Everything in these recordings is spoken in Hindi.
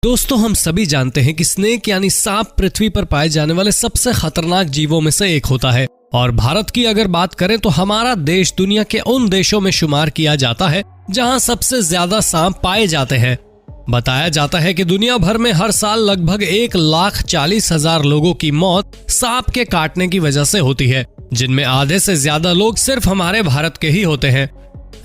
दोस्तों, हम सभी जानते हैं कि स्नेक यानी सांप पृथ्वी पर पाए जाने वाले सबसे खतरनाक जीवों में से एक होता है। और भारत की अगर बात करें तो हमारा देश दुनिया के उन देशों में शुमार किया जाता है जहां सबसे ज्यादा सांप पाए जाते हैं। बताया जाता है कि दुनिया भर में हर साल लगभग 1,40,000 लोगों की मौत सांप के काटने की वजह से होती है, जिनमें आधे से ज्यादा लोग सिर्फ हमारे भारत के ही होते हैं।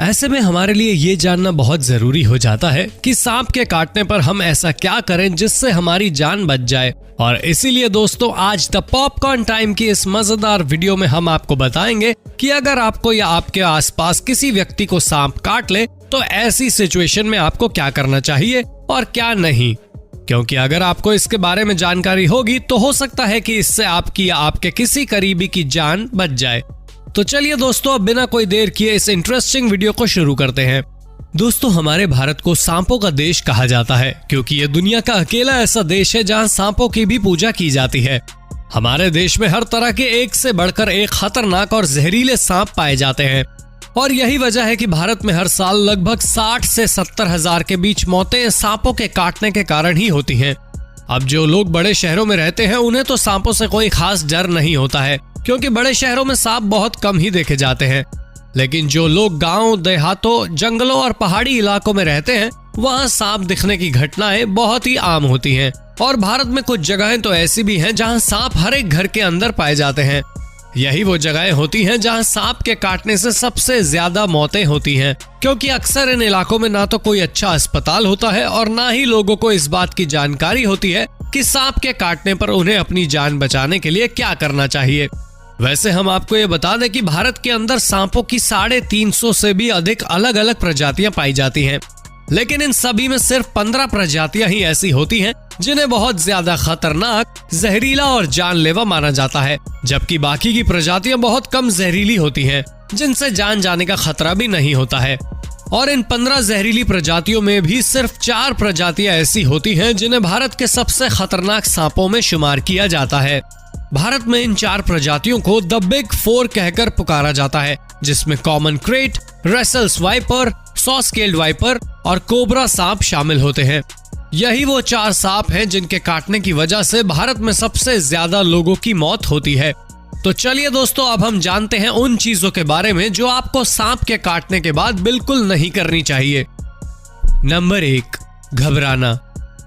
ऐसे में हमारे लिए ये जानना बहुत जरूरी हो जाता है कि सांप के काटने पर हम ऐसा क्या करें जिससे हमारी जान बच जाए। और इसीलिए दोस्तों, आज द पॉपकॉर्न टाइम की इस मजेदार वीडियो में हम आपको बताएंगे कि अगर आपको या आपके आसपास किसी व्यक्ति को सांप काट ले तो ऐसी सिचुएशन में आपको क्या करना चाहिए और क्या नहीं। क्योंकि अगर आपको इसके बारे में जानकारी होगी तो हो सकता है कि इससे आपकी या आपके किसी करीबी की जान बच जाए। तो चलिए दोस्तों, अब बिना कोई देर किए इस इंटरेस्टिंग वीडियो को शुरू करते हैं। दोस्तों, हमारे भारत को सांपों का देश कहा जाता है क्योंकि ये दुनिया का अकेला ऐसा देश है जहां सांपों की भी पूजा की जाती है। हमारे देश में हर तरह के एक से बढ़कर एक खतरनाक और जहरीले सांप पाए जाते हैं और यही वजह है कि भारत में हर साल लगभग 60 से 70 हजार के बीच मौतें सांपों के काटने के कारण ही होती हैं। अब जो लोग बड़े शहरों में रहते हैं उन्हें तो सांपों से कोई खास डर नहीं होता है क्योंकि बड़े शहरों में सांप बहुत कम ही देखे जाते हैं। लेकिन जो लोग गांव, देहातों, जंगलों और पहाड़ी इलाकों में रहते हैं वहां सांप दिखने की घटनाएं बहुत ही आम होती हैं। और भारत में कुछ जगहें तो ऐसी भी हैं जहां सांप हर एक घर के अंदर पाए जाते हैं। यही वो जगहें होती हैं जहां सांप के काटने से सबसे ज्यादा मौतें होती हैं, क्योंकि अक्सर इन इलाकों में ना तो कोई अच्छा अस्पताल होता है और ना ही लोगों को इस बात की जानकारी होती है कि सांप के काटने पर उन्हें अपनी जान बचाने के लिए क्या करना चाहिए। वैसे हम आपको ये बता दें कि भारत के अंदर सांपों की 350 से भी अधिक अलग अलग प्रजातियां पाई जाती हैं, लेकिन इन सभी में सिर्फ 15 प्रजातियां ही ऐसी होती हैं जिन्हें बहुत ज्यादा खतरनाक, जहरीला और जानलेवा माना जाता है, जबकि बाकी की प्रजातियां बहुत कम जहरीली होती हैं जिनसे जान जाने का खतरा भी नहीं होता है। और इन 15 जहरीली प्रजातियों में भी सिर्फ 4 प्रजातियां ऐसी होती हैं जिन्हें भारत के सबसे खतरनाक सांपों में शुमार किया जाता है। भारत में इन 4 प्रजातियों को द बिग 4 कहकर पुकारा जाता है, जिसमें common krait, Russell's viper, saw scaled viper और कोबरा सांप शामिल होते हैं। यही वो 4 सांप हैं जिनके काटने की वजह से भारत में सबसे ज्यादा लोगों की मौत होती है। तो चलिए दोस्तों, अब हम जानते हैं उन चीजों के बारे में जो आपको सांप के काटने के बाद बिल्कुल नहीं करनी चाहिए। नंबर 1, घबराना।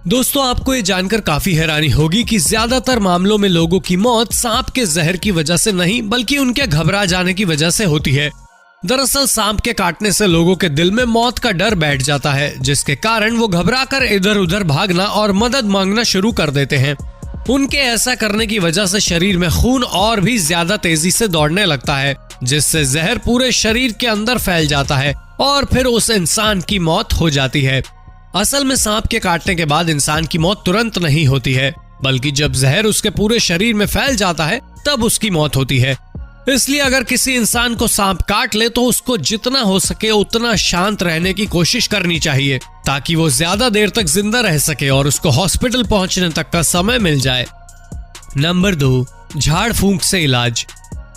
दोस्तों, आपको ये जानकर काफी हैरानी होगी कि ज्यादातर मामलों में लोगों की मौत सांप के जहर की वजह से नहीं बल्कि उनके घबरा जाने की वजह से होती है। दरअसल सांप के काटने से लोगों के दिल में मौत का डर बैठ जाता है, जिसके कारण वो घबराकर इधर उधर भागना और मदद मांगना शुरू कर देते हैं। उनके ऐसा करने की वजह से शरीर में खून और भी ज्यादा तेजी से दौड़ने लगता है, जिससे जहर पूरे शरीर के अंदर फैल जाता है और फिर उस इंसान की मौत हो जाती है। असल में सांप के काटने के बाद इंसान की मौत तुरंत नहीं होती है, बल्कि जब जहर उसके पूरे शरीर में फैल जाता है तब उसकी मौत होती है। इसलिए अगर किसी इंसान को सांप काट ले तो उसको जितना हो सके उतना शांत रहने की कोशिश करनी चाहिए, ताकि वो ज्यादा देर तक जिंदा रह सके और उसको हॉस्पिटल पहुंचने तक का समय मिल जाए। नंबर 2, झाड़ फूंक से इलाज।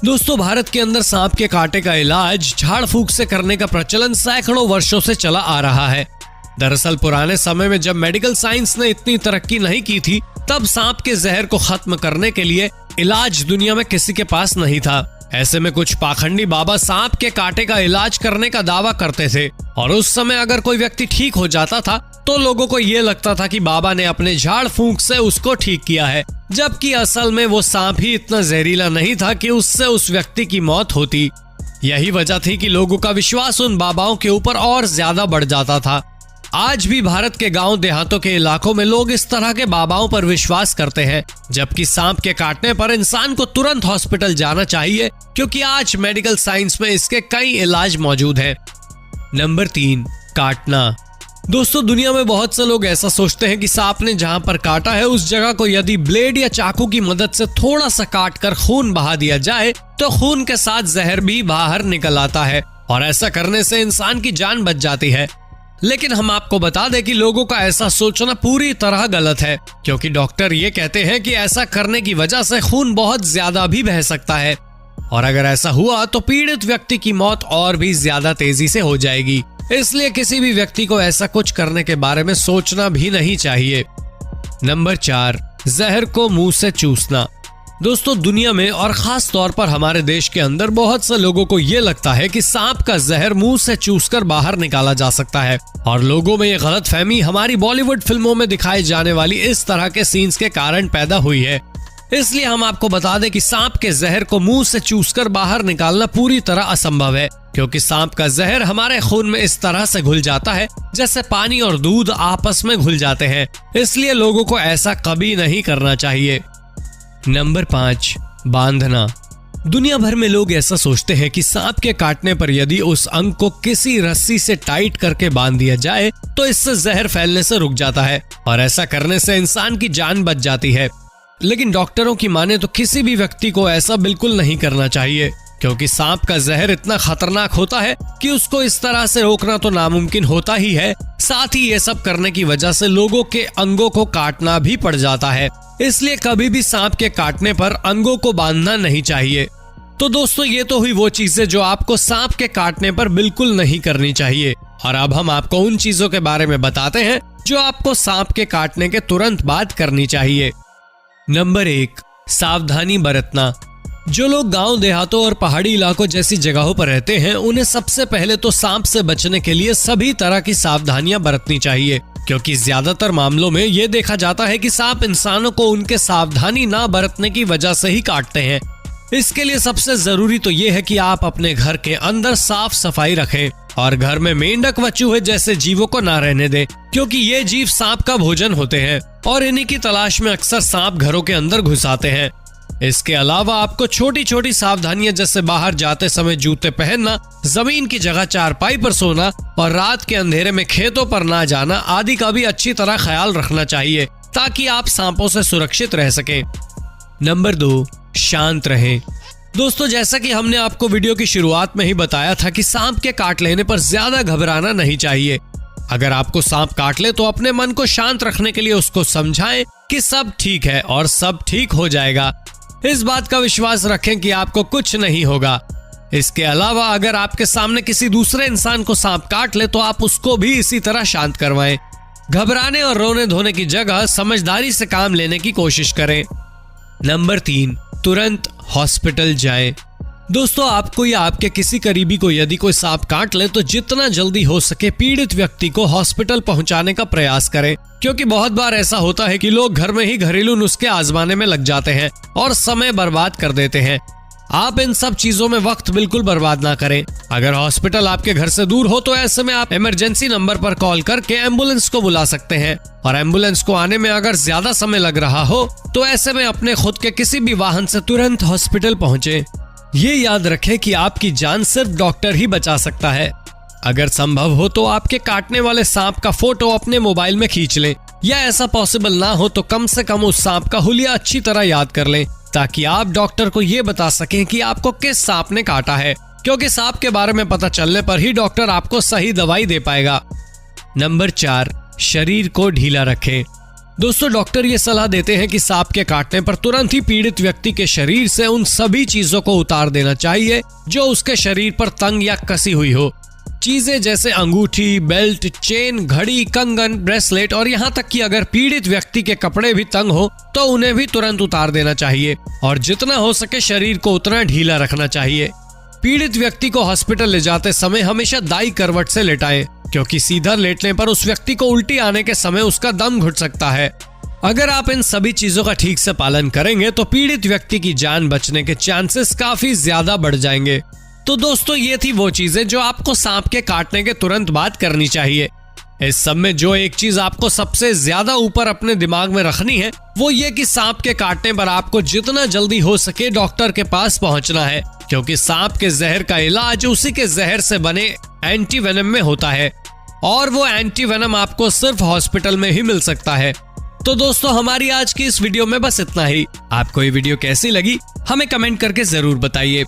दोस्तों, भारत के अंदर सांप के कांटे का इलाज झाड़ फूंक से करने का प्रचलन सैकड़ों वर्षों से चला आ रहा है। दरअसल पुराने समय में जब मेडिकल साइंस ने इतनी तरक्की नहीं की थी, तब सांप के जहर को खत्म करने के लिए इलाज दुनिया में किसी के पास नहीं था। ऐसे में कुछ पाखंडी बाबा सांप के कांटे का इलाज करने का दावा करते थे और उस समय अगर कोई व्यक्ति ठीक हो जाता था तो लोगों को ये लगता था कि बाबा ने अपने झाड़ फूंक से उसको ठीक किया है, जबकि असल में वो सांप ही इतना जहरीला नहीं था कि उससे उस व्यक्ति की मौत होती। यही वजह थी कि लोगों का विश्वास उन बाबाओं के ऊपर और ज्यादा बढ़ जाता था। आज भी भारत के गांव देहातों के इलाकों में लोग इस तरह के बाबाओं पर विश्वास करते हैं, जबकि सांप के काटने पर इंसान को तुरंत हॉस्पिटल जाना चाहिए क्योंकि आज मेडिकल साइंस में इसके कई इलाज मौजूद हैं। नंबर 3, काटना। दोस्तों, दुनिया में बहुत से लोग ऐसा सोचते हैं कि सांप ने जहां पर काटा है उस जगह को यदि ब्लेड या चाकू की मदद से थोड़ा सा काट कर खून बहा दिया जाए तो खून के साथ जहर भी बाहर निकल आता है और ऐसा करने से इंसान की जान बच जाती है। लेकिन हम आपको बता दें कि लोगों का ऐसा सोचना पूरी तरह गलत है, क्योंकि डॉक्टर ये कहते हैं कि ऐसा करने की वजह से खून बहुत ज्यादा भी बह सकता है और अगर ऐसा हुआ तो पीड़ित व्यक्ति की मौत और भी ज्यादा तेजी से हो जाएगी। इसलिए किसी भी व्यक्ति को ऐसा कुछ करने के बारे में सोचना भी नहीं चाहिए। नंबर 4, जहर को मुंह से चूसना। दोस्तों, दुनिया में और खास तौर पर हमारे देश के अंदर बहुत से लोगों को ये लगता है कि सांप का जहर मुंह से चूसकर बाहर निकाला जा सकता है, और लोगों में ये गलतफहमी हमारी बॉलीवुड फिल्मों में दिखाई जाने वाली इस तरह के सीन्स के कारण पैदा हुई है। इसलिए हम आपको बता दें कि सांप के जहर को मुंह से चूसकर बाहर निकालना पूरी तरह असंभव है, क्योंकि सांप का जहर हमारे खून में इस तरह से घुल जाता है जैसे पानी और दूध आपस में घुल जाते हैं। इसलिए लोगों को ऐसा कभी नहीं करना चाहिए। नंबर 5, बांधना। दुनिया भर में लोग ऐसा सोचते हैं कि सांप के काटने पर यदि उस अंग को किसी रस्सी से टाइट करके बांध दिया जाए तो इससे जहर फैलने से रुक जाता है, और ऐसा करने से इंसान की जान बच जाती है। लेकिन डॉक्टरों की माने तो किसी भी व्यक्ति को ऐसा बिल्कुल नहीं करना चाहिए, क्योंकि सांप का जहर इतना खतरनाक होता है कि उसको इस तरह से रोकना तो नामुमकिन होता ही है, साथ ही ये सब करने की वजह से लोगों के अंगों को काटना भी पड़ जाता है। इसलिए कभी भी सांप के काटने पर अंगों को बांधना नहीं चाहिए। तो दोस्तों, ये तो हुई वो चीजें जो आपको सांप के काटने पर बिल्कुल नहीं करनी चाहिए, और अब हम आपको उन चीजों के बारे में बताते हैं जो आपको सांप के काटने के तुरंत बाद करनी चाहिए। नंबर 1, सावधानी बरतना। जो लोग गांव देहातों और पहाड़ी इलाकों जैसी जगहों पर रहते हैं, उन्हें सबसे पहले तो सांप से बचने के लिए सभी तरह की सावधानियां बरतनी चाहिए, क्योंकि ज्यादातर मामलों में ये देखा जाता है कि सांप इंसानों को उनके सावधानी ना बरतने की वजह से ही काटते हैं। इसके लिए सबसे जरूरी तो ये है कि आप अपने घर के अंदर साफ सफाई रखें और घर में मेंढक व चूहे जैसे जीवों को ना रहने दें, क्योंकि ये जीव सांप का भोजन होते हैं और इन्हीं की तलाश में अक्सर सांप घरों के अंदर घुस आते हैं। इसके अलावा आपको छोटी छोटी सावधानियां जैसे बाहर जाते समय जूते पहनना, जमीन की जगह चारपाई पर सोना और रात के अंधेरे में खेतों पर ना जाना आदि का भी अच्छी तरह ख्याल रखना चाहिए, ताकि आप सांपों से सुरक्षित रह सकें। नंबर 2, शांत रहें। दोस्तों, जैसा कि हमने आपको वीडियो की शुरुआत में ही बताया था कि सांप के काट लेने पर ज्यादा घबराना नहीं चाहिए। अगर आपको सांप काट ले तो अपने मन को शांत रखने के लिए उसको समझाएं कि सब ठीक है और सब ठीक हो जाएगा। इस बात का विश्वास रखें कि आपको कुछ नहीं होगा। इसके अलावा अगर आपके सामने किसी दूसरे इंसान को सांप काट ले तो आप उसको भी इसी तरह शांत करवाएं। घबराने और रोने धोने की जगह समझदारी से काम लेने की कोशिश करें। नंबर 3, तुरंत हॉस्पिटल जाएं। दोस्तों, आपको या आपके किसी करीबी को यदि कोई सांप काट ले तो जितना जल्दी हो सके पीड़ित व्यक्ति को हॉस्पिटल पहुंचाने का प्रयास करें, क्योंकि बहुत बार ऐसा होता है कि लोग घर में ही घरेलू नुस्खे आजमाने में लग जाते हैं और समय बर्बाद कर देते हैं। आप इन सब चीजों में वक्त बिल्कुल बर्बाद ना करें। अगर हॉस्पिटल आपके घर से दूर हो तो ऐसे में आप इमरजेंसी नंबर पर कॉल करके एम्बुलेंस को बुला सकते हैं, और एम्बुलेंस को आने में अगर ज्यादा समय लग रहा हो तो ऐसे में अपने खुद के किसी भी वाहन से तुरंत हॉस्पिटल पहुंचे। ये याद रखें कि आपकी जान सिर्फ डॉक्टर ही बचा सकता है। अगर संभव हो तो आपके काटने वाले सांप का फोटो अपने मोबाइल में खींच लें, या ऐसा पॉसिबल ना हो तो कम से कम उस सांप का हुलिया अच्छी तरह याद कर लें, ताकि आप डॉक्टर को ये बता सकें कि आपको किस सांप ने काटा है, क्योंकि सांप के बारे में पता चलने पर ही डॉक्टर आपको सही दवाई दे पाएगा। नंबर 4, शरीर को ढीला रखें। दोस्तों, डॉक्टर ये सलाह देते हैं कि सांप के काटने पर तुरंत ही पीड़ित व्यक्ति के शरीर से उन सभी चीजों को उतार देना चाहिए जो उसके शरीर पर तंग या कसी हुई हो। चीजें जैसे अंगूठी, बेल्ट, चेन, घड़ी, कंगन, ब्रेसलेट और यहाँ तक कि अगर पीड़ित व्यक्ति के कपड़े भी तंग हो तो उन्हें भी तुरंत उतार देना चाहिए, और जितना हो सके शरीर को उतना ढीला रखना चाहिए। पीड़ित व्यक्ति को हॉस्पिटल ले जाते समय हमेशा दाई करवट से लेटाएं, क्योंकि सीधा लेटने पर उस व्यक्ति को उल्टी आने के समय उसका दम घुट सकता है। अगर आप इन सभी चीजों का ठीक से पालन करेंगे तो पीड़ित व्यक्ति की जान बचने के चांसेस काफी ज्यादा बढ़ जाएंगे। तो दोस्तों, ये थी वो चीजें जो आपको सांप के काटने के तुरंत बाद करनी चाहिए। इस सब में जो एक चीज आपको सबसे ज्यादा ऊपर अपने दिमाग में रखनी है वो ये कि सांप के काटने पर आपको जितना जल्दी हो सके डॉक्टर के पास पहुंचना है, क्योंकि सांप के जहर का इलाज उसी के जहर से बने एंटीवेनम में होता है, और वो एंटीवेनम आपको सिर्फ हॉस्पिटल में ही मिल सकता है। तो दोस्तों, हमारी आज की इस वीडियो में बस इतना ही। आपको ये वीडियो कैसी लगी हमें कमेंट करके जरूर बताइए।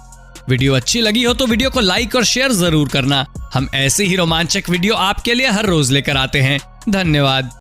वीडियो अच्छी लगी हो तो वीडियो को लाइक और शेयर जरूर करना। हम ऐसे ही रोमांचक वीडियो आपके लिए हर रोज लेकर आते हैं। धन्यवाद।